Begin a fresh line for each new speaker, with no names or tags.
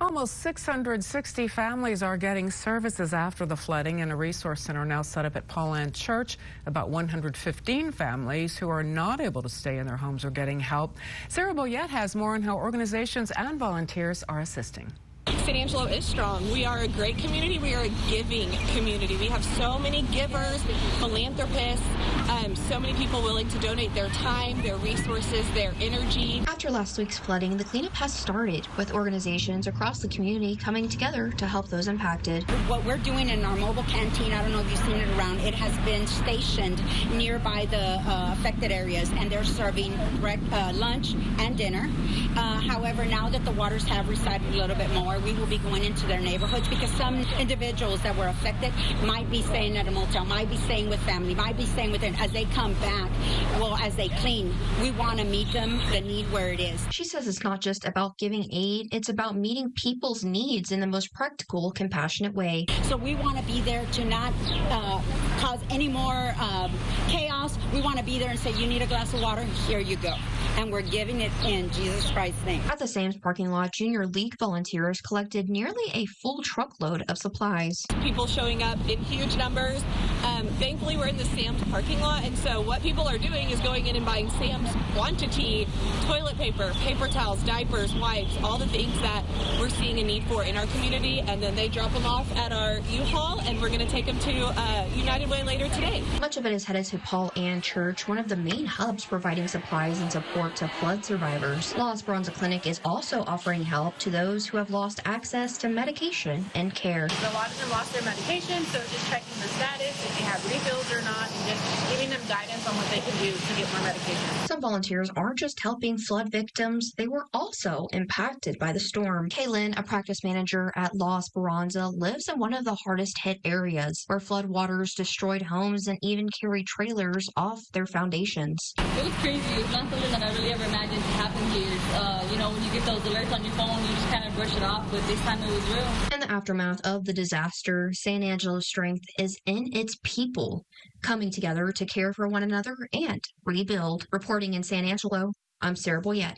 Almost 660 families are getting services after the flooding in a resource center now set up at Paul Ann Church. About 115 families who are not able to stay in their homes are getting help. Sarah Boyette has more on how organizations and volunteers are assisting.
San Angelo is strong. We are a great community. We are a giving community. We have so many givers, philanthropists, so many people willing to donate their time, their resources, their energy.
After last week's flooding, the cleanup has started, with organizations across the community coming together to help those impacted.
What we're doing in our mobile canteen, I don't know if you've seen it around, it has been stationed nearby the affected areas, and they're serving lunch and dinner. However, now that the waters have receded a little bit more, we will be going into their neighborhoods because some individuals that were affected might be staying at a motel, might be staying with family, might be staying with them. As they come back, well, as they clean, we want to meet them, the need where it is.
She says it's not just about giving aid, it's about meeting people's needs in the most practical, compassionate way.
So we want to be there to not cause any more chaos. We want to be there and say, you need a glass of water, here you go. And we're giving it in Jesus Christ's name.
At the Sam's parking lot, Junior League volunteers collected nearly a full truckload of supplies.
People showing up in huge numbers. Thankfully, we're in the Sam's parking lot, and so what people are doing is going in and buying Sam's quantity, toilet paper, paper towels, diapers, wipes, all the things that we're seeing a need for in our community, and then they drop them off at our U-Haul, and we're going to take them to United Way later today.
Much of it is headed to Paul Ann Church, one of the main hubs providing supplies and support to flood survivors. La Esperanza Clinic is also offering help to those who have lost access to medication and care.
A lot of them lost their medication, so just checking the status, if they have refills or not, and just giving them guidance on what they can do to get more medication.
Some volunteers aren't just helping flood victims, they were also impacted by the storm. Kaylin, a practice manager at La Esperanza, lives in one of the hardest hit areas where floodwaters destroyed homes and even carried trailers off their foundations.
It was crazy. It's not something that I really ever imagined to happen here. When you get those alerts on your phone, you just kind of brush it off, but this time it was real.
In the aftermath of the disaster, San Angelo's strength is in its people, coming together to care for one another and rebuild. Reporting in San Angelo, I'm Sarah Boyette.